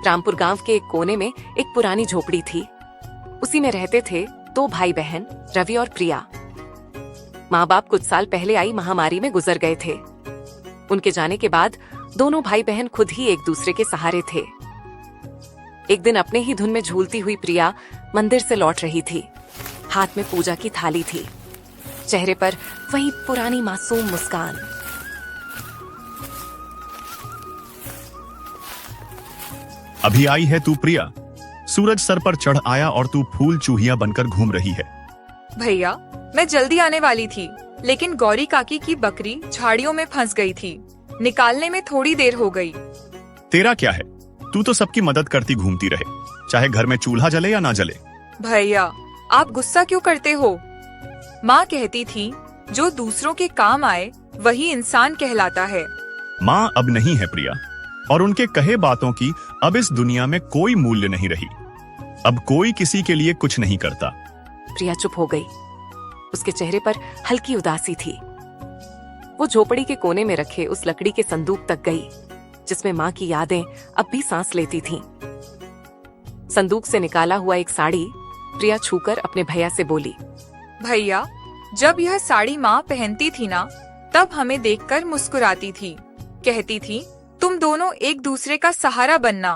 रामपुर गांव के एक कोने में एक पुरानी झोपड़ी थी। उसी में रहते थे दो भाई बहन, रवि और प्रिया। माँ बाप कुछ साल पहले आई महामारी में गुजर गए थे। उनके जाने के बाद दोनों भाई बहन खुद ही एक दूसरे के सहारे थे। एक दिन अपने ही धुन में झूलती हुई प्रिया मंदिर से लौट रही थी। हाथ में पूजा की थाली थी, चेहरे पर वही पुरानी मासूम मुस्कान। अभी आई है तू प्रिया? सूरज सर पर चढ़ आया और तू फूल चूहिया बनकर घूम रही है। भैया, मैं जल्दी आने वाली थी, लेकिन गौरी काकी की बकरी झाड़ियों में फंस गई थी। निकालने में थोड़ी देर हो गई। तेरा क्या है, तू तो सबकी मदद करती घूमती रहे, चाहे घर में चूल्हा जले या ना जले। भैया, आप गुस्सा क्यों करते हो? माँ कहती थी, जो दूसरों के काम आए वही इंसान कहलाता है। माँ अब नहीं है प्रिया, और उनके कहे बातों की अब इस दुनिया में कोई मूल्य नहीं रही। अब कोई किसी के लिए कुछ नहीं करता। प्रिया चुप हो गई। उसके चेहरे पर हल्की उदासी थी। वो झोपड़ी के कोने में रखे उस लकड़ी के संदूक तक गई, जिसमें माँ की यादें अब भी सांस लेती थीं। संदूक से निकाला हुआ एक साड़ी प्रिया छूकर अपने भैया से बोली, भैया, जब यह साड़ी माँ पहनती थी ना, तब हमें देखकर मुस्कुराती थी। कहती थी, तुम दोनों एक दूसरे का सहारा बनना।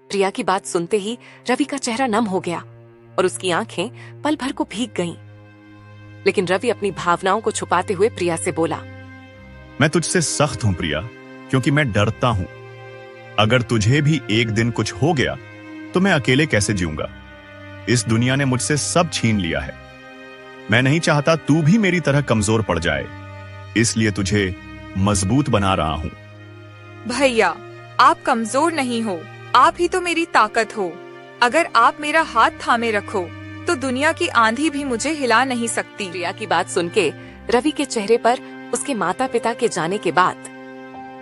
प्रिया की बात सुनते ही रवि का चेहरा नम हो गया और उसकी आंखें पल भर को भीग गईं। लेकिन रवि अपनी भावनाओं को छुपाते हुए प्रिया से बोला, मैं तुझसे सख्त हूँ प्रिया, क्योंकि मैं डरता हूँ। अगर तुझे भी एक दिन कुछ हो गया तो मैं अकेले कैसे जीऊंगा? इस दुनिया ने मुझसे सब छीन लिया है। मैं नहीं चाहता तू भी मेरी तरह कमजोर पड़ जाए, इसलिए तुझे मजबूत बना रहा हूँ। भैया, आप कमजोर नहीं हो, आप ही तो मेरी ताकत हो। अगर आप मेरा हाथ थामे रखो तो दुनिया की आंधी भी मुझे हिला नहीं सकती। प्रिया की बात सुन के रवि के चेहरे पर उसके माता पिता के जाने के बाद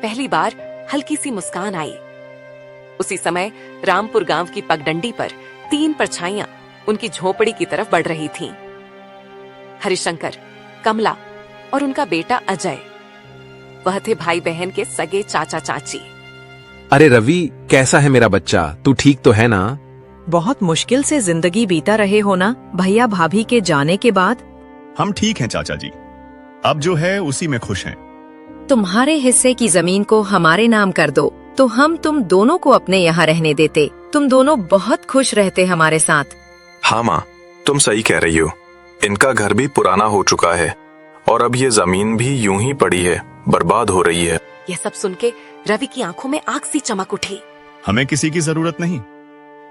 पहली बार हल्की सी मुस्कान आई। उसी समय रामपुर गांव की पगडंडी पर 3 परछाइयां उनकी झोपड़ी की तरफ बढ़ रही थीं। हरिशंकर, कमला और उनका बेटा अजय। वह थे भाई बहन के सगे चाचा चाची। अरे रवि, कैसा है मेरा बच्चा? तू ठीक तो है ना? बहुत मुश्किल से जिंदगी बीता रहे हो ना भैया भाभी के जाने के बाद? हम ठीक हैं चाचा जी, अब जो है उसी में खुश हैं। तुम्हारे हिस्से की जमीन को हमारे नाम कर दो तो हम तुम दोनों को अपने यहाँ रहने देते। तुम दोनों बहुत खुश रहते हमारे साथ। हाँ माँ, तुम सही कह रही हो। इनका घर भी पुराना हो चुका है और अब ये जमीन भी यूं ही पड़ी है, बर्बाद हो रही है। यह सब सुन के रवि की आंखों में आग सी चमक उठी। हमें किसी की जरूरत नहीं।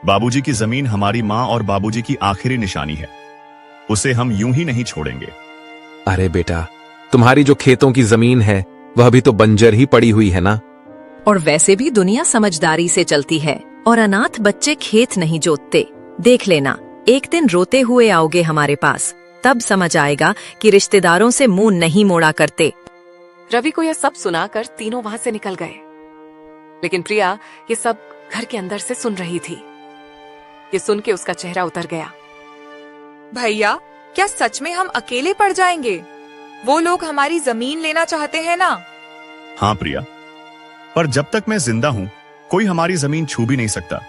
बाबूजी की जमीन हमारी माँ और बाबूजी की आखिरी निशानी है, उसे हम यूं ही नहीं छोड़ेंगे। अरे बेटा, तुम्हारी जो खेतों की जमीन है वह भी तो बंजर ही पड़ी हुई है ना। और वैसे भी दुनिया समझदारी से चलती है और अनाथ बच्चे खेत नहीं जोतते। देख लेना, एक दिन रोते हुए आओगे हमारे पास, तब समझ आएगा कि रिश्तेदारों से मुंह नहीं मोड़ा करते। रवि को यह सब सुनाकर तीनों वहां से निकल गए। लेकिन प्रिया ये सब घर के अंदर से सुन रही थी। ये सुन के उसका चेहरा उतर गया। भैया, क्या सच में हम अकेले पड़ जाएंगे? वो लोग हमारी जमीन लेना चाहते हैं ना? हाँ प्रिया, पर जब तक मैं जिंदा हूँ कोई हमारी जमीन छू भी नहीं सकता।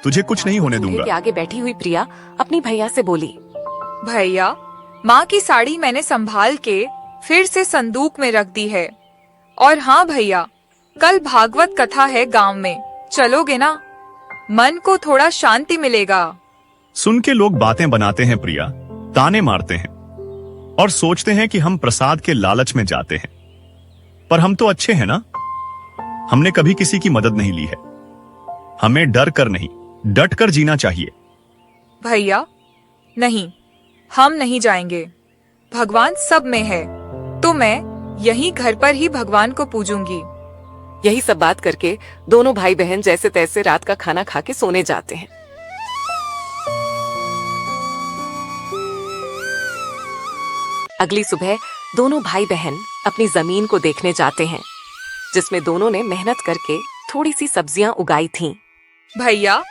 तुझे कुछ नहीं होने दूंगा। के आगे बैठी हुई प्रिया अपनी भैया से बोली, भैया, माँ की साड़ी मैंने संभाल के फिर से संदूक में रख दी है। और हाँ भैया, कल भागवत कथा है गांव में, चलोगे ना? मन को थोड़ा शांति मिलेगा। सुन के लोग बातें बनाते हैं प्रिया, ताने मारते हैं और सोचते हैं कि हम प्रसाद के लालच में जाते हैं, पर हम तो अच्छे हैं ना। हमने कभी किसी की मदद नहीं ली है। हमें डर कर नहीं, डट कर जीना चाहिए। भैया, नहीं, हम नहीं जाएंगे। भगवान सब में है, तो मैं यहीं घर पर ही भगवान को पूजूंगी। यही सब बात करके दोनों भाई बहन जैसे तैसे रात का खाना खा के सोने जाते हैं। अगली सुबह दोनों भाई बहन अपनी जमीन को देखने जाते हैं, जिसमें दोनों ने मेहनत करके थोड़ी सी सब्जियां उगाई थीं। भैया,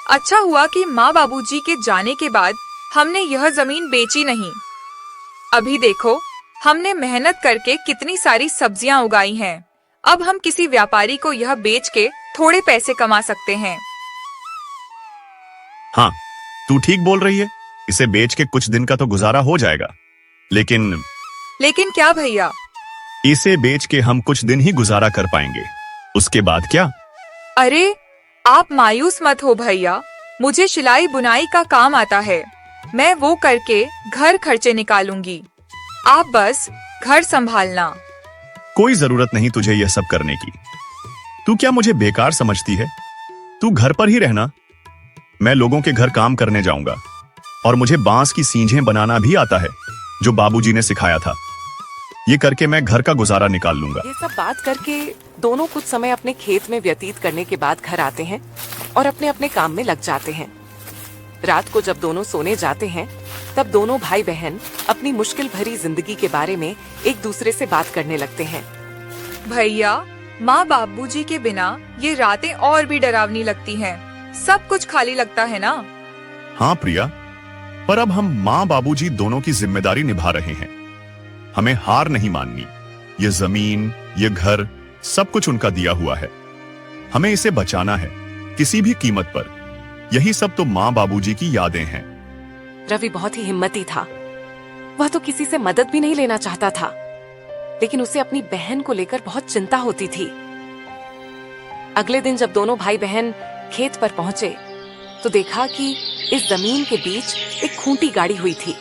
अच्छा हुआ कि माँ बाबूजी के जाने के बाद हमने यह जमीन बेची नहीं। अभी देखो, हमने मेहनत करके कितनी सारी सब्जियां उगाई हैं। अब हम किसी व्यापारी को यह बेच के थोड़े पैसे कमा सकते हैं। हाँ, तू ठीक बोल रही है। इसे बेच के कुछ दिन का तो गुजारा हो जाएगा, लेकिन लेकिन क्या भैया? इसे बेच के हम कुछ दिन ही गुजारा कर पाएंगे। उसके बाद क्या? अरे आप मायूस मत हो भैया, मुझे सिलाई बुनाई का काम आता है। मैं वो करके घर खर्चे निकालूंगी। आप बस घर संभालना। कोई जरूरत नहीं तुझे यह सब करने की। तू क्या मुझे बेकार समझती है? तू घर पर ही रहना। मैं लोगों के घर काम करने जाऊंगा, और मुझे बांस की सींझें बनाना भी आता है, जो बाबूजी ने सिखाया था। ये करके मैं घर का गुजारा निकाल लूंगा। ये सब बात करके दोनों कुछ समय अपने खेत में व्यतीत करने के बाद घर आते हैं और अपने अपने काम में लग जाते हैं। रात को जब दोनों सोने जाते हैं, तब दोनों भाई बहन अपनी मुश्किल भरी जिंदगी के बारे में एक दूसरे से बात करने लगते हैं। भैया, माँ बाबूजी के बिना ये रातें और भी डरावनी लगती हैं। सब कुछ खाली लगता है ना? हाँ प्रिया, पर अब हम माँ बाबूजी दोनों की जिम्मेदारी निभा रहे हैं। हमें हार नहीं माननी। ये जमीन, ये घर, सब कुछ उनका दिया हुआ है। हमें इसे बचाना है, किसी भी कीमत पर। यही सब तो माँ बाबूजी की यादें हैं। रवि बहुत ही हिम्मती था। वह तो किसी से मदद भी नहीं लेना चाहता था, लेकिन उसे अपनी बहन को लेकर बहुत चिंता होती थी। अगले दिन जब दोनों भाई बहन खेत पर पहुंचे, तो देखा कि इस जमीन के बीच एक खूंटी गाड़ी हुई थी।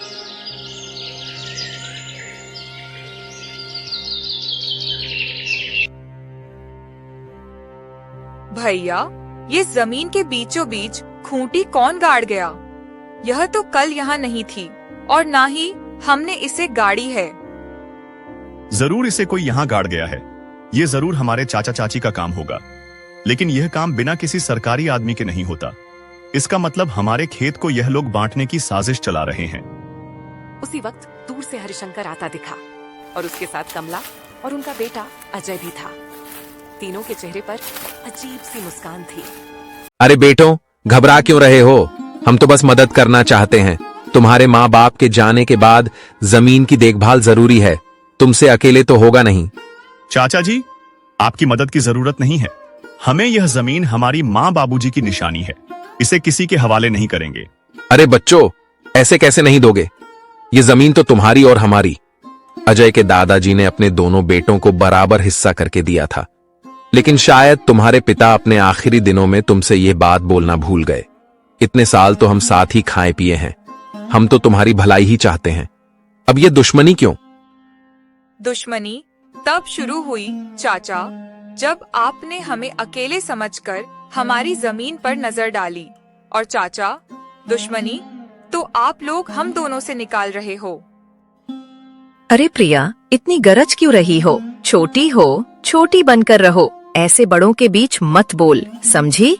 भैया, ये जमीन के बीचों बीच खूंटी कौन गाड़ गया? यह तो कल यहाँ नहीं थी, और ना ही हमने इसे गाड़ी है। जरूर इसे कोई यहाँ गाड़ गया है। ये जरूर हमारे चाचा चाची का काम होगा, लेकिन यह काम बिना किसी सरकारी आदमी के नहीं होता। इसका मतलब हमारे खेत को यह लोग बांटने की साजिश चला रहे हैं। उसी वक्त दूर से हरिशंकर आता दिखा, और उसके साथ कमला और उनका बेटा अजय भी था। तीनों के चेहरे पर अजीब सी मुस्कान थी। अरे बेटों, घबरा क्यों रहे हो? हम तो बस मदद करना चाहते हैं। तुम्हारे माँ बाप के जाने के बाद जमीन की देखभाल जरूरी है। तुमसे अकेले तो होगा नहीं। चाचा जी, आपकी मदद की जरूरत नहीं है। हमें यह जमीन हमारी माँ बाबूजी की निशानी है। इसे किसी के हवाले नहीं करेंगे। अरे बच्चों, ऐसे कैसे नहीं दोगे? ये जमीन तो तुम्हारी और हमारी। अजय के दादाजी ने अपने दोनों बेटों को बराबर हिस्सा करके दिया था, लेकिन शायद तुम्हारे पिता अपने आखिरी दिनों में तुमसे ये बात बोलना भूल गए। इतने साल तो हम साथ ही खाए पिए हैं। हम तो तुम्हारी भलाई ही चाहते हैं। अब ये दुश्मनी क्यों? दुश्मनी तब शुरू हुई चाचा, जब आपने हमें अकेले समझकर हमारी जमीन पर नजर डाली। और चाचा, दुश्मनी तो आप लोग हम दोनों से निकाल रहे हो। अरे प्रिया, इतनी गरज क्यों रही हो? छोटी हो, छोटी बनकर रहो। ऐसे बड़ों के बीच मत बोल, समझी?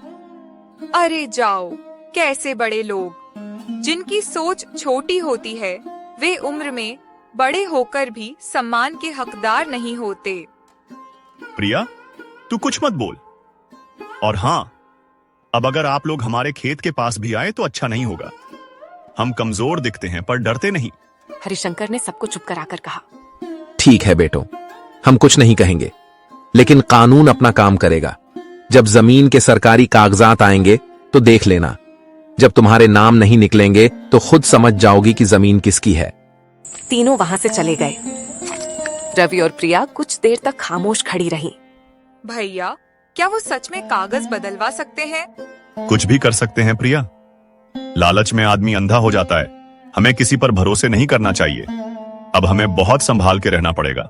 अरे जाओ, कैसे बड़े लोग? जिनकी सोच छोटी होती है, वे उम्र में बड़े होकर भी सम्मान के हकदार नहीं होते। प्रिया, तू कुछ मत बोल। और हाँ, अब अगर आप लोग हमारे खेत के पास भी आए तो अच्छा नहीं होगा। हम कमजोर दिखते हैं पर डरते नहीं। हरिशंकर ने सबको चुप कराकर कहा। ठीक है बेटों, हम कुछ नहीं कहेंगे, लेकिन कानून अपना काम करेगा। जब जमीन के सरकारी कागजात आएंगे तो देख लेना। जब तुम्हारे नाम नहीं निकलेंगे तो खुद समझ जाओगी कि जमीन किसकी है। तीनों वहां से चले गए। रवि और प्रिया कुछ देर तक खामोश खड़ी रहीं। भैया, क्या वो सच में कागज बदलवा सकते हैं? कुछ भी कर सकते हैं प्रिया। लालच में आदमी अंधा हो जाता है। हमें किसी पर भरोसे नहीं करना चाहिए। अब हमें बहुत संभाल के रहना पड़ेगा।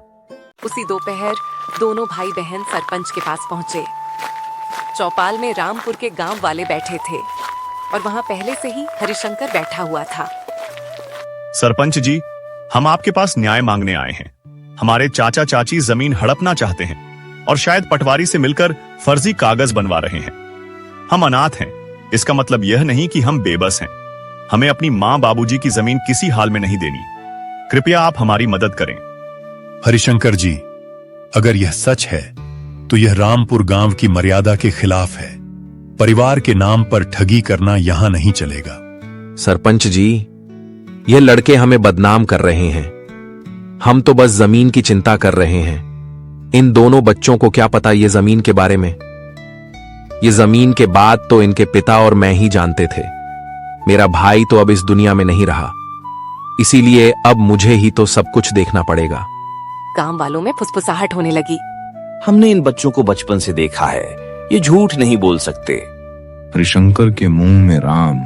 उसी दोपहर दोनों भाई बहन सरपंच के पास पहुंचे। चौपाल में रामपुर के गांव वाले बैठे थे, और वहां पहले से ही हरिशंकर बैठा हुआ था। सरपंच जी, हम आपके पास न्याय मांगने आए हैं। हमारे चाचा चाची जमीन हड़पना चाहते हैं, और शायद पटवारी से मिलकर फर्जी कागज बनवा रहे हैं। हम अनाथ हैं। इसका मतलब यह नहीं कि हम बेबस हैं। हमें अपनी माँ बाबूजी की जमीन किसी हाल में नहीं देनी। कृपया आप हमारी मदद करें। हरिशंकर जी, अगर यह सच है तो यह रामपुर गांव की मर्यादा के खिलाफ है। परिवार के नाम पर ठगी करना यहां नहीं चलेगा। सरपंच जी, ये लड़के हमें बदनाम कर रहे हैं। हम तो बस जमीन की चिंता कर रहे हैं। इन दोनों बच्चों को क्या पता ये जमीन के बारे में? ये जमीन के बाद तो इनके पिता और मैं ही जानते थे। मेरा भाई तो अब इस दुनिया में नहीं रहा, इसीलिए अब मुझे ही तो सब कुछ देखना पड़ेगा। गांव वालों में फुसफुसाहट होने लगी। हमने इन बच्चों को बचपन से देखा है, ये झूठ नहीं बोल सकते। हरिशंकर के मुंह में राम,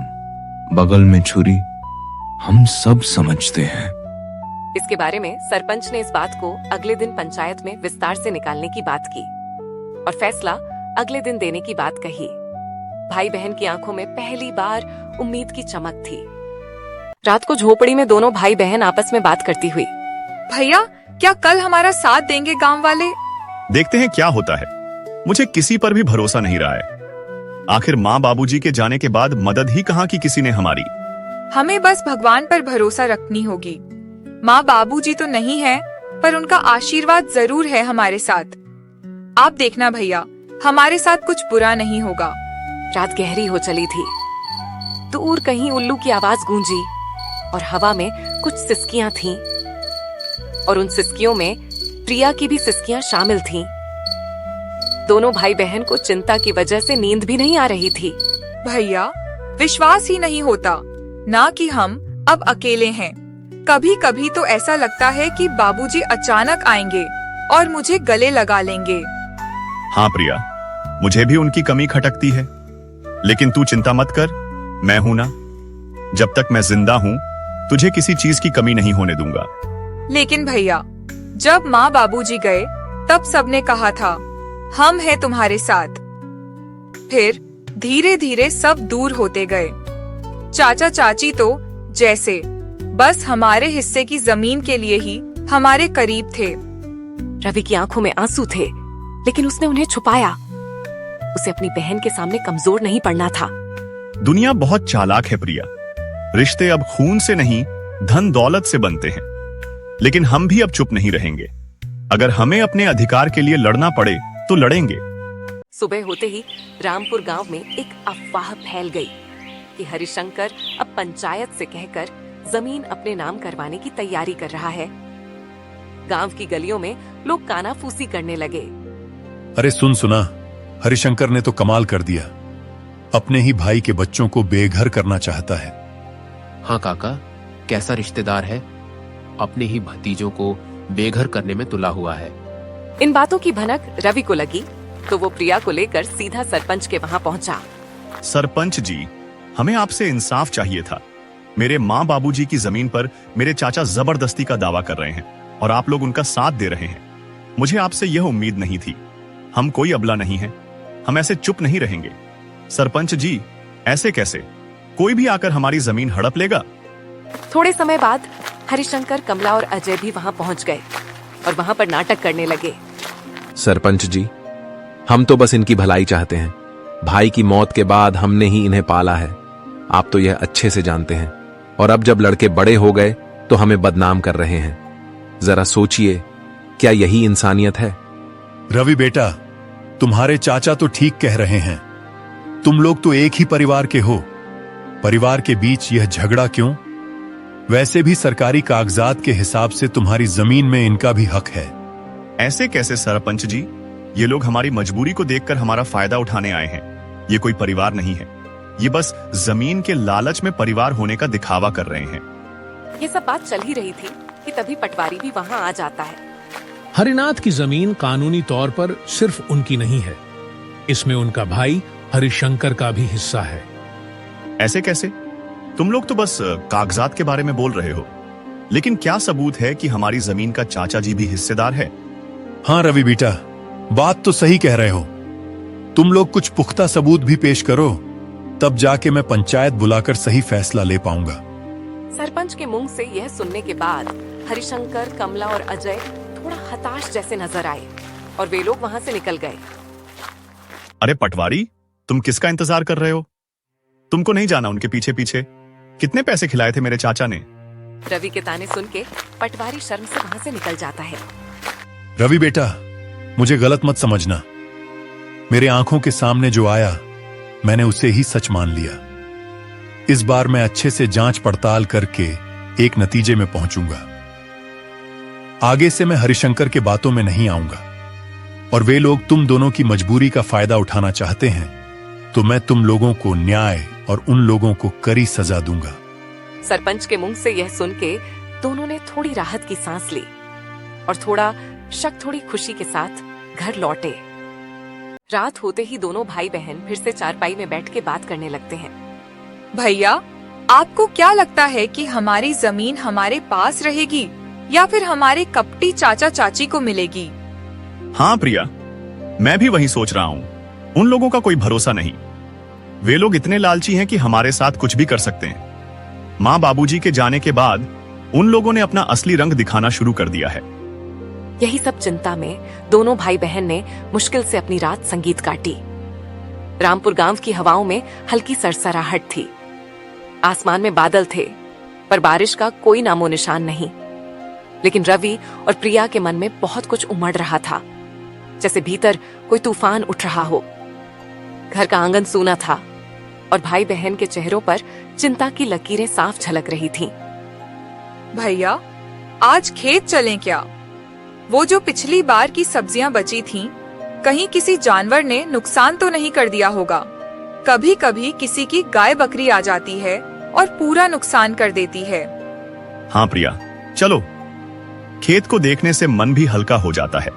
बगल में छुरी, हम सब समझते हैं। इसके बारे में सरपंच ने इस बात को अगले दिन पंचायत में विस्तार से निकालने की बात की और फैसला अगले दिन देने की बात कही। भाई बहन की आंखों में पहली बार उम्मीद की चमक थी। रात को झोपड़ी में दोनों भाई बहन आपस में बात करती हुई, भैया क्या कल हमारा साथ देंगे गांव वाले? देखते हैं क्या होता है। मुझे किसी पर भी भरोसा नहीं रहा है। आखिर माँ बाबूजी के जाने के बाद मदद ही कहाँ की किसी ने हमारी। हमें बस भगवान पर भरोसा रखनी होगी। माँ बाबूजी तो नहीं है, पर उनका आशीर्वाद जरूर है हमारे साथ। आप देखना भैया, हमारे साथ कुछ बुरा नहीं होगा। रात गहरी हो चली थी। दूर कहीं उल्लू की आवाज गूंजी और हवा में कुछ सिसकियां थीं और उन सिसकियों में प्रिया की भी सिसकियां शामिल थीं। दोनों भाई बहन को चिंता की वजह से नींद भी नहीं आ रही थी। भैया विश्वास ही नहीं होता ना कि हम अब अकेले हैं। कभी कभी तो ऐसा लगता है कि बाबूजी अचानक आएंगे और मुझे गले लगा लेंगे। हाँ प्रिया, मुझे भी उनकी कमी खटकती है, लेकिन तू चिंता मत कर, मैं हूं ना। जब तक मैं जिंदा हूं, तुझे किसी चीज की कमी नहीं होने दूंगा। लेकिन भैया, जब माँ बाबूजी गए तब सबने कहा था हम हैं तुम्हारे साथ। फिर धीरे धीरे सब दूर होते गए। चाचा चाची तो जैसे बस हमारे हिस्से की जमीन के लिए ही हमारे करीब थे। रवि की आंखों में आंसू थे, लेकिन उसने उन्हें छुपाया। उसे अपनी बहन के सामने कमजोर नहीं पड़ना था। दुनिया बहुत चालाक है प्रिया। रिश्ते अब खून से नहीं, धन दौलत से बनते हैं। लेकिन हम भी अब चुप नहीं रहेंगे। अगर हमें अपने अधिकार के लिए लड़ना पड़े तो लड़ेंगे। सुबह होते ही रामपुर गांव में एक अफवाह फैल गई कि हरिशंकर अब पंचायत से कहकर जमीन अपने नाम करवाने की तैयारी कर रहा है। गांव की गलियों में लोग कानाफूसी करने लगे। अरे सुना, हरिशंकर ने तो कमाल कर दिया। अपने ही भाई के बच्चों को बेघर करना चाहता है। हाँ काका, कैसा रिश्तेदार है, अपने ही भतीजों को बेघर करने में तुला हुआ है। इन बातों की भनक रवि को लगी तो वो प्रिया को लेकर सीधा सरपंच के वहां पहुंचा। सरपंच जी, हमें आपसे इंसाफ चाहिए था। मेरे माँ बाबूजी की जमीन पर मेरे चाचा जबरदस्ती का दावा कर रहे हैं और आप लोग उनका साथ दे रहे हैं। मुझे आपसे यह उम्मीद नहीं थी। हम कोई अबला नहीं है, हम ऐसे चुप नहीं रहेंगे। सरपंच जी, ऐसे कैसे? कोई भी आकर हमारी जमीन हड़प लेगा। थोड़े समय बाद हरिशंकर, कमला और अजय भी वहां पहुंच गए और वहां पर नाटक करने लगे। सरपंच जी, हम तो बस इनकी भलाई चाहते हैं। भाई की मौत के बाद हमने ही इन्हें पाला है, आप तो यह अच्छे से जानते हैं। और अब जब लड़के बड़े हो गए तो हमें बदनाम कर रहे हैं। जरा सोचिए, क्या यही इंसानियत है? रवि बेटा, तुम्हारे चाचा तो ठीक कह रहे हैं। तुम लोग तो एक ही परिवार के हो। परिवार के बीच यह झगड़ा क्यों? वैसे भी सरकारी कागजात के हिसाब से तुम्हारी जमीन में इनका भी हक है। ऐसे कैसे सरपंच जी? ये लोग हमारी मजबूरी को देखकर हमारा फायदा उठाने आए हैं। ये कोई परिवार नहीं है। ये बस जमीन के लालच में परिवार होने का दिखावा कर रहे हैं। ये सब बात चल ही रही थी कि तभी पटवारी भी वहां आ जाता है। हरिनाथ की जमीन कानूनी तौर पर सिर्फ उनकी नहीं है, इसमें उनका भाई हरिशंकर का भी हिस्सा है। ऐसे कैसे? तुम लोग तो बस कागजात के बारे में बोल रहे हो, लेकिन क्या सबूत है कि हमारी जमीन का चाचा जी भी हिस्सेदार है? हाँ रवि बेटा, बात तो सही कह रहे हो। तुम लोग कुछ पुख्ता सबूत भी पेश करो, तब जाके मैं पंचायत बुलाकर सही फैसला ले पाऊंगा। सरपंच के मुंह से यह सुनने के बाद हरिशंकर, कमला और अजय थोड़ा हताश जैसे नजर आए और वे लोग वहां से निकल गए। अरे पटवारी, तुम किसका इंतजार कर रहे हो? तुमको नहीं जाना उनके पीछे पीछे? कितने पैसे खिलाए थे मेरे चाचा ने? रवि के ताने सुन के पटवारी शर्म से वहां से निकल जाता है। रवि बेटा, मुझे गलत मत समझना। मेरे आंखों के सामने जो आया, मैंने उसे ही सच मान लिया। इस बार मैं अच्छे से जांच पड़ताल करके एक नतीजे में पहुंचूंगा। आगे से मैं हरिशंकर के बातों में नहीं आऊंगा। और वे लोग तुम दोनों की मजबूरी का फायदा उठाना चाहते हैं तो मैं तुम लोगों को न्याय और उन लोगों को कड़ी सजा दूंगा। सरपंच के मुंह से यह सुन के दोनों ने थोड़ी राहत की सांस ली और थोड़ा शक थोड़ी खुशी के साथ घर लौटे। रात होते ही दोनों भाई बहन फिर से चारपाई में बैठ के बात करने लगते हैं। भैया, आपको क्या लगता है कि हमारी जमीन हमारे पास रहेगी या फिर हमारे कपटी चाचा चाची को मिलेगी? हाँ प्रिया, मैं भी वही सोच रहा हूँ। उन लोगों का कोई भरोसा नहीं। वे लोग इतने लालची हैं कि हमारे साथ कुछ भी कर सकते हैं। माँ बाबूजी के जाने के बाद उन लोगों ने अपना असली रंग दिखाना शुरू कर दिया है। यही सब चिंता में दोनों भाई बहन ने मुश्किल से अपनी रात संगीत काटी। रामपुर गांव की हवाओं में हल्की सरसराहट थी। आसमान में बादल थे, पर बारिश का कोई नामो निशान नहीं। लेकिन रवि और प्रिया के मन में बहुत कुछ उमड़ रहा था, जैसे भीतर कोई तूफान उठ रहा हो। घर का आंगन सूना था और भाई बहन के चेहरों पर चिंता की लकीरें साफ झलक रही थीं। भैया, आज खेत चलें क्या? वो जो पिछली बार की सब्जियां बची थीं, कहीं किसी जानवर ने नुकसान तो नहीं कर दिया होगा। कभी कभी किसी की गाय बकरी आ जाती है और पूरा नुकसान कर देती है। हाँ प्रिया, चलो। खेत को देखने से मन भी हल्का हो जाता है।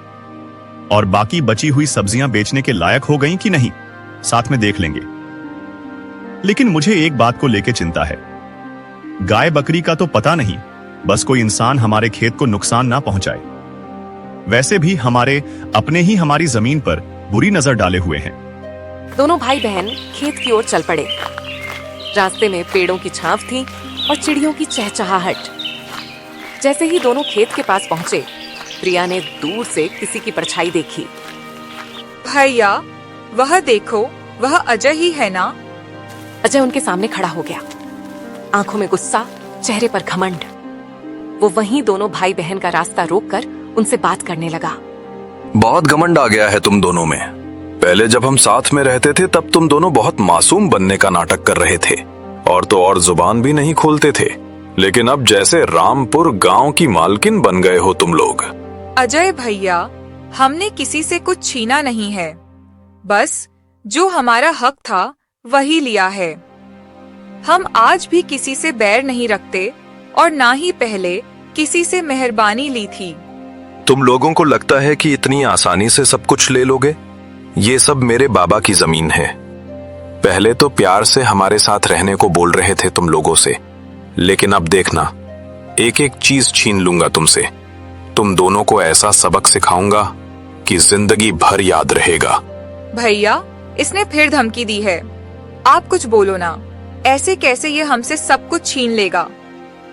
और बाकी बची हुई सब्जियां बेचने के लायक हो गईं कि नहीं, साथ में देख लेंगे। लेकिन मुझे एक बात को लेकर चिंता है। गाय बकरी का तो पता नहीं, बस कोई इंसान हमारे खेत को नुकसान ना पहुंचाए। वैसे भी हमारे अपने ही हमारी जमीन पर बुरी नजर डाले हुए हैं। दोनों भाई बहन खेत की ओर चल पड़े। रास्ते में पेड़ों की छांव थी और चिड़ियों की चहचहाहट। जैसे ही दोनों खेत के पास पहुंचे, प्रिया ने दूर से किसी की परछाई देखी। भैया, वह देखो, वह अजय ही है ना? अजय उनके सामने खड़ा हो गया, आंखों में गुस्सा, चेहरे पर घमंड। वो वहीं दोनों भाई बहन का रास्ता रोककर उनसे बात करने लगा। बहुत घमंड आ गया है तुम दोनों में। पहले जब हम साथ में रहते थे तब तुम दोनों बहुत मासूम बनने का नाटक कर रहे थे और तो और जुबान भी नहीं खोलते थे। लेकिन अब जैसे रामपुर गांव की मालकिन बन गए हो तुम लोग। अजय भैया, हमने किसी से कुछ छीना नहीं है, बस जो हमारा हक था वही लिया है। हम आज भी किसी से बैर नहीं रखते और ना ही पहले किसी से मेहरबानी ली थी। तुम लोगों को लगता है कि इतनी आसानी से सब कुछ ले लोगे? ये सब मेरे बाबा की जमीन है। पहले तो प्यार से हमारे साथ रहने को बोल रहे थे तुम लोगों से, लेकिन अब देखना, एक एक चीज छीन लूंगा तुमसे। तुम दोनों को ऐसा सबक सिखाऊंगा कि जिंदगी भर याद रहेगा। भैया, इसने फिर धमकी दी है। आप कुछ बोलो ना, ऐसे कैसे ये हमसे सब कुछ छीन लेगा?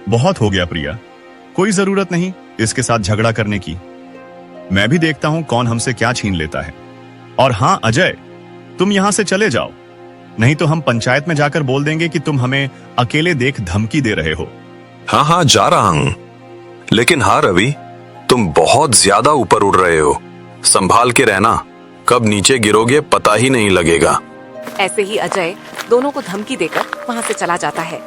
बहुत हो गया प्रिया, कोई जरूरत नहीं इसके साथ झगड़ा करने की। मैं भी देखता हूं कौन हमसे क्या छीन लेता है। और हाँ अजय, तुम यहां से चले जाओ, नहीं तो हम पंचायत में जाकर बोल देंगे कि तुम हमें अकेले देख धमकी दे रहे हो। हाँ हाँ, जा रहा हूं। लेकिन हाँ रवि, तुम बहुत ज्यादा ऊपर उड़ रहे हो। संभाल के रहना, कब नीचे गिरोगे पता ही नहीं लगेगा। ऐसे ही अजय दोनों को धमकी देकर वहां से चला जाता है।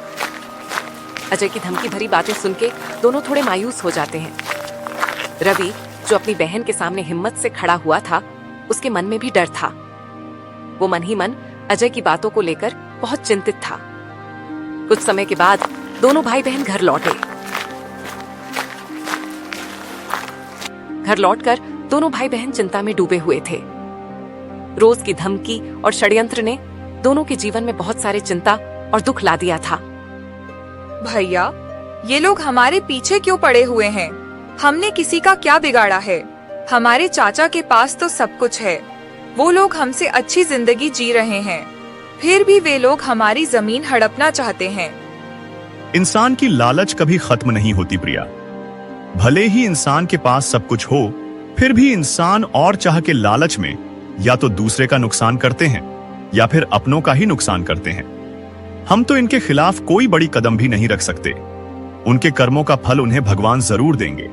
अजय की धमकी भरी बातें सुन के दोनों थोड़े मायूस हो जाते हैं। रवि, जो अपनी बहन के सामने हिम्मत से खड़ा हुआ था, उसके मन में भी डर था। वो मन ही मन अजय की बातों को लेकर बहुत चिंतित था। कुछ समय के बाद दोनों भाई बहन घर लौटे। घर लौटकर दोनों भाई बहन चिंता में डूबे हुए थे। रोज की धमकी और षड्यंत्र ने दोनों के जीवन में बहुत सारे चिंता और दुख ला दिया था। भैया, ये लोग हमारे पीछे क्यों पड़े हुए हैं? हमने किसी का क्या बिगाड़ा है? हमारे चाचा के पास तो सब कुछ है। वो लोग हमसे अच्छी जिंदगी जी रहे हैं, फिर भी वे लोग हमारी जमीन हड़पना चाहते हैं। इंसान की लालच कभी खत्म नहीं होती प्रिया। भले ही इंसान के पास सब कुछ हो, फिर भी इंसान और चाह के लालच में या तो दूसरे का नुकसान करते हैं या फिर अपनों का ही नुकसान करते हैं। हम तो इनके खिलाफ कोई बड़ी कदम भी नहीं रख सकते। उनके कर्मों का फल उन्हें भगवान जरूर देंगे।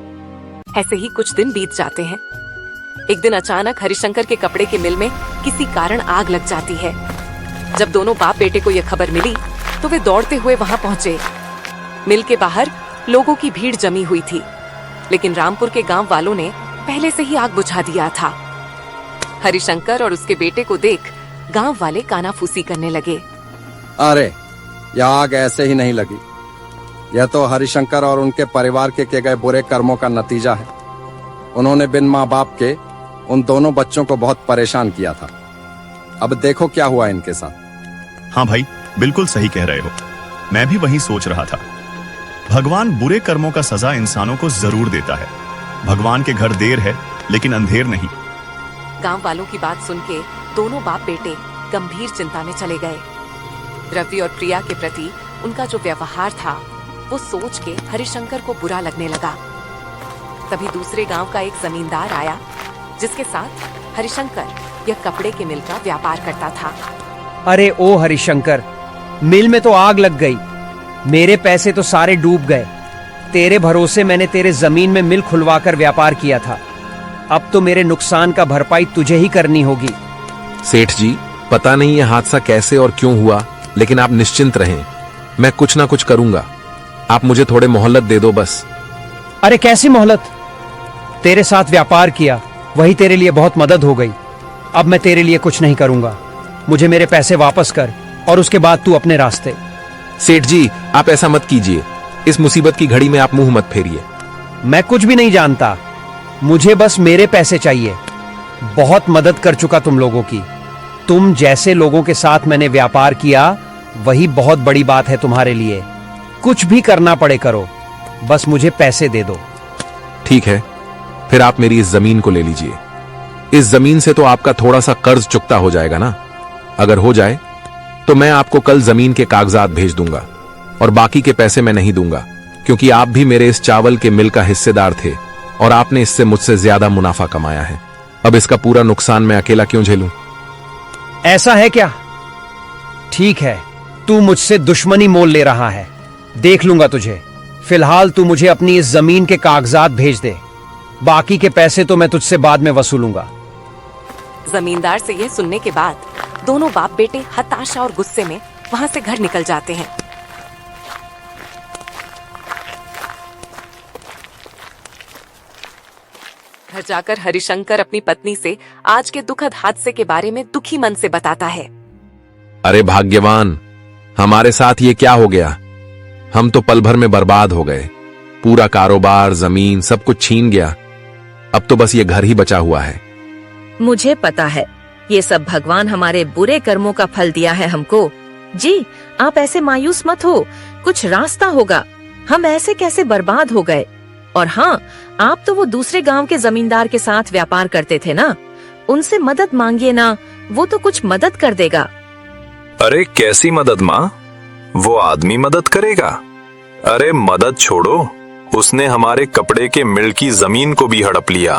ऐसे ही कुछ दिन बीत जाते हैं। एक दिन अचानक हरिशंकर के कपड़े के मिल में किसी कारण आग लग जाती है। जब दोनों बाप बेटे को यह खबर मिली तो वे दौड़ते हुए वहां पहुंचे। मिल के बाहर लोगों की भीड़ जमी हुई थी, लेकिन रामपुर के गांव वालों ने पहले से ही आग बुझा दिया था। हरिशंकर और उसके बेटे को देख गांव वाले कानाफूसी करने लगे। अरे यह आग ऐसे ही नहीं लगी, यह तो हरिशंकर और उनके परिवार के किए गए बुरे कर्मों का नतीजा है। उन्होंने बिन माँ बाप के उन दोनों बच्चों को बहुत परेशान किया था। अब देखो क्या हुआ इनके साथ। हाँ भाई, बिल्कुल सही कह रहे हो। मैं भी वही सोच रहा था। भगवान बुरे कर्मों का सजा इंसानों को जरूर देता है। भगवान के घर देर है लेकिन अंधेर नहीं। गांव वालों की बात सुन के दोनों बाप बेटे गंभीर चिंता में चले गए। रवि और प्रिया के प्रति उनका जो व्यवहार था वो सोच के हरिशंकर को बुरा लगने लगा। तभी दूसरे गांव का एक जमींदार आया जिसके साथ हरिशंकर यह कपड़े के मिल का व्यापार करता था। अरे ओ हरिशंकर, मिल में तो आग लग गई, मेरे पैसे तो सारे डूब गए। तेरे भरोसे मैंने तेरे जमीन में मिल खुलवाकर व्यापार किया था, अब तो मेरे नुकसान का भरपाई तुझे ही करनी होगी। सेठ जी, पता नहीं यह हादसा कैसे और क्यों हुआ, लेकिन आप निश्चिंत रहें, मैं कुछ ना कुछ करूंगा। आप मुझे थोड़े मोहलत दे दो बस। अरे कैसी मोहलत? तेरे साथ व्यापार किया, वही तेरे लिए बहुत मदद हो गई। अब मैं तेरे लिए कुछ नहीं करूंगा, मुझे मेरे पैसे वापस कर और उसके बाद तू अपने रास्ते। सेठ जी, आप ऐसा मत कीजिए, इस मुसीबत की घड़ी में आप मुंह मत फेरिए। मैं कुछ भी नहीं जानता, मुझे बस मेरे पैसे चाहिए। बहुत मदद कर चुका तुम लोगों की। तुम जैसे लोगों के साथ मैंने व्यापार किया वही बहुत बड़ी बात है तुम्हारे लिए। कुछ भी करना पड़े करो, बस मुझे पैसे दे दो। ठीक है, फिर आप मेरी इस जमीन को ले लीजिए। इस जमीन से तो आपका थोड़ा सा कर्ज चुकता हो जाएगा ना। अगर हो जाए तो मैं आपको कल जमीन के कागजात भेज दूंगा, और बाकी के पैसे मैं नहीं दूंगा, क्योंकि आप भी मेरे इस चावल के मिल का हिस्सेदार थे और आपने इससे मुझसे ज्यादा मुनाफा कमाया है। अब इसका पूरा नुकसान मैं अकेला क्यों झेलूं? ऐसा है क्या? ठीक है, तू मुझसे दुश्मनी मोल ले रहा है, देख लूंगा तुझे। फिलहाल तू मुझे अपनी इस जमीन के कागजात भेज दे, बाकी के पैसे तो मैं तुझसे बाद में वसूलूंगा। जमींदार से यह सुनने के बाद दोनों बाप बेटे हताशा और गुस्से में वहां से घर निकल जाते हैं। घर जाकर हरिशंकर अपनी पत्नी से आज के दुखद हादसे के बारे में दुखी मन से बताता है। अरे भाग्यवान, हमारे साथ ये क्या हो गया? हम तो पल भर में बर्बाद हो गए। पूरा कारोबार, जमीन, सब कुछ छीन गया। अब तो बस ये घर ही बचा हुआ है। मुझे पता है, ये सब भगवान हमारे बुरे कर्मों का फल दिया है हमको। जी, आप ऐसे मायूस मत हो, कुछ रास्ता होगा। हम ऐसे कैसे बर्बाद हो गए? और हाँ, आप तो वो दूसरे गांव के जमींदार के साथ व्यापार करते थे ना, उनसे मदद मांगिए ना, वो तो कुछ मदद कर देगा। अरे कैसी मदद माँ? वो आदमी मदद करेगा? अरे मदद छोड़ो, उसने हमारे कपड़े के मिल की जमीन को भी हड़प लिया।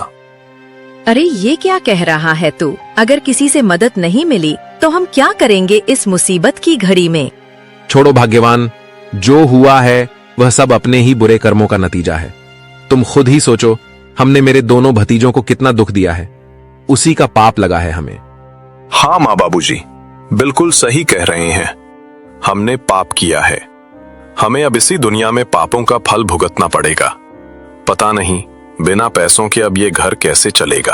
अरे ये क्या कह रहा है तू? अगर किसी से मदद नहीं मिली तो हम क्या करेंगे इस मुसीबत की घड़ी में? छोड़ो भाग्यवान, जो हुआ है वह सब अपने ही बुरे कर्मों का नतीजा है। तुम खुद ही सोचो, हमने मेरे दोनों भतीजों को कितना दुख दिया है, उसी का पाप लगा है हमें। हाँ माँ बाबूजी, बिल्कुल सही कह रहे हैं। हमने पाप किया है, हमें अब इसी दुनिया में पापों का फल भुगतना पड़ेगा। पता नहीं बिना पैसों के अब ये घर कैसे चलेगा।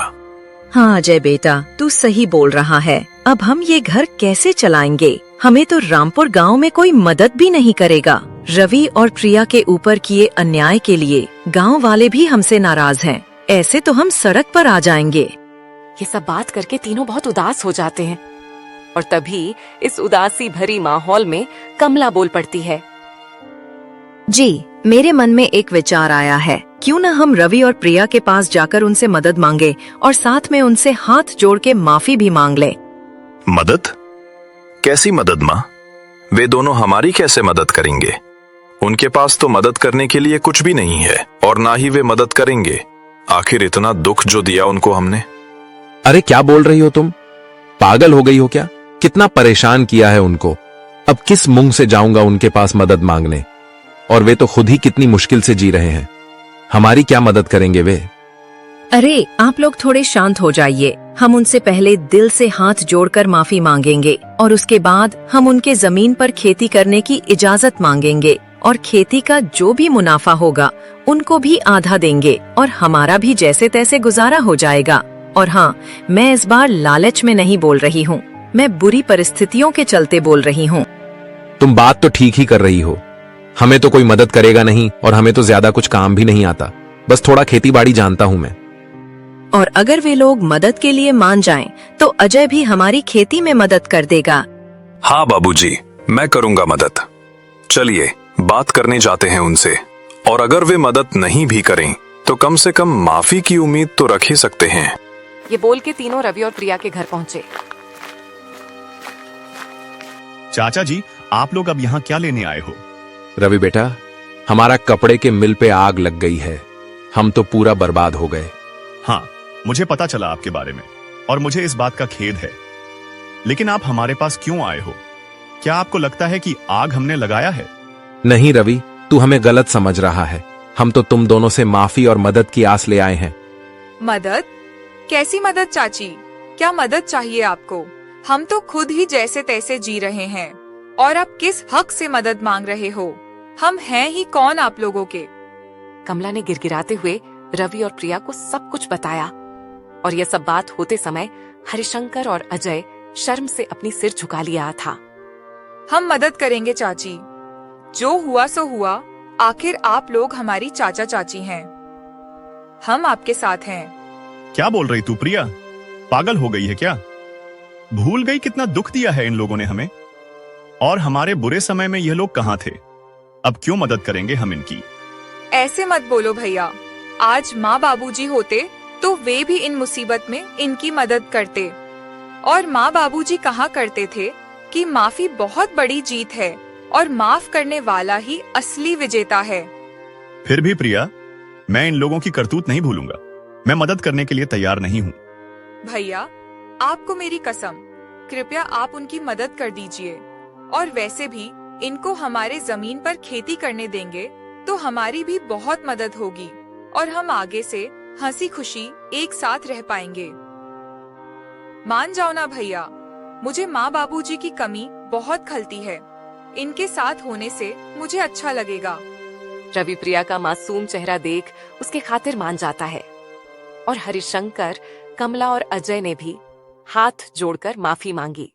हाँ अजय बेटा, तू सही बोल रहा है। अब हम ये घर कैसे चलाएंगे? हमें तो रामपुर गांव में कोई मदद भी नहीं करेगा। रवि और प्रिया के ऊपर किए अन्याय के लिए गांव वाले भी हमसे नाराज हैं। ऐसे तो हम सड़क पर आ जाएंगे। ये सब बात करके तीनों बहुत उदास हो जाते हैं और तभी इस उदासी भरी माहौल में कमला बोल पड़ती है। जी, मेरे मन में एक विचार आया है, क्यों न हम रवि और प्रिया के पास जाकर उनसे मदद मांगे और साथ में उनसे हाथ जोड़ के माफी भी मांग ले। मदद? कैसी मदद माँ? वे दोनों हमारी कैसे मदद करेंगे? उनके पास तो मदद करने के लिए कुछ भी नहीं है और ना ही वे मदद करेंगे। आखिर इतना दुख जो दिया उनको हमने। अरे क्या बोल रही हो तुम? पागल हो गई हो क्या? कितना परेशान किया है उनको। अब किस मुंह से जाऊंगा उनके पास मदद मांगने? और वे तो खुद ही कितनी मुश्किल से जी रहे हैं, हमारी क्या मदद करेंगे वे? अरे आप लोग थोड़े शांत हो जाइए। हम उनसे पहले दिल से हाथ जोड़कर माफी मांगेंगे और उसके बाद हम उनके जमीन पर खेती करने की इजाजत मांगेंगे और खेती का जो भी मुनाफा होगा उनको भी आधा देंगे और हमारा भी जैसे तैसे गुजारा हो जाएगा। और हाँ, मैं इस बार लालच में नहीं बोल रही हूँ, मैं बुरी परिस्थितियों के चलते बोल रही हूँ। तुम बात तो ठीक ही कर रही हो। हमें तो कोई मदद करेगा नहीं और हमें तो ज्यादा कुछ काम भी नहीं आता, बस थोड़ा खेती बाड़ी जानता हूं मैं। और अगर वे लोग मदद के लिए मान जाएं, तो अजय भी हमारी खेती में मदद कर देगा। हाँ बाबूजी, मैं करूंगा मदद। चलिए बात करने जाते हैं उनसे, और अगर वे मदद नहीं भी करें तो कम से कम माफी की उम्मीद तो रख ही सकते हैं। ये बोल के तीनों रवि और प्रिया के घर पहुंचे। चाचा जी, आप लोग अब यहाँ क्या लेने आए हो? रवि बेटा, हमारा कपड़े के मिल पे आग लग गई है, हम तो पूरा बर्बाद हो गए। हाँ, मुझे पता चला आपके बारे में और मुझे इस बात का खेद है, लेकिन आप हमारे पास क्यों आए हो? क्या आपको लगता है कि आग हमने लगाया है? नहीं रवि, तू हमें गलत समझ रहा है। हम तो तुम दोनों से माफी और मदद की आस ले आए हैं। मदद? कैसी मदद चाची? क्या मदद चाहिए आपको? हम तो खुद ही जैसे तैसे जी रहे हैं, और आप किस हक से मदद मांग रहे हो? हम हैं ही कौन आप लोगों के? कमला ने गिड़गिड़ाते हुए रवि और प्रिया को सब कुछ बताया, और यह सब बात होते समय हरिशंकर और अजय शर्म से अपनी सिर झुका लिया था। हम मदद करेंगे चाची, जो हुआ सो हुआ। आखिर आप लोग हमारी चाचा चाची हैं, हम आपके साथ हैं। क्या बोल रही तू प्रिया? पागल हो गई है क्या? भूल गई कितना दुख दिया है इन लोगों ने हमें? और हमारे बुरे समय में ये लोग कहाँ थे? अब क्यों मदद करेंगे हम इनकी? ऐसे मत बोलो भैया, आज माँ बाबूजी होते तो वे भी इन मुसीबत में इनकी मदद करते। और माँ बाबूजी कहा करते थे कि माफी बहुत बड़ी जीत है और माफ करने वाला ही असली विजेता है। फिर भी प्रिया, मैं इन लोगों की करतूत नहीं भूलूंगा। मैं मदद करने के लिए तैयार नहीं हूँ। भैया, आपको मेरी कसम, कृपया आप उनकी मदद कर दीजिए। और वैसे भी इनको हमारे जमीन पर खेती करने देंगे तो हमारी भी बहुत मदद होगी, और हम आगे से हंसी खुशी एक साथ रह पाएंगे। मान जाओ ना भैया, मुझे माँ बाबूजी की कमी बहुत खलती है। इनके साथ होने से मुझे अच्छा लगेगा। रवि प्रिया का मासूम चेहरा देख उसके खातिर मान जाता है, और हरिशंकर, कमला और अजय ने भी हाथ जोड़कर माफी मांगी।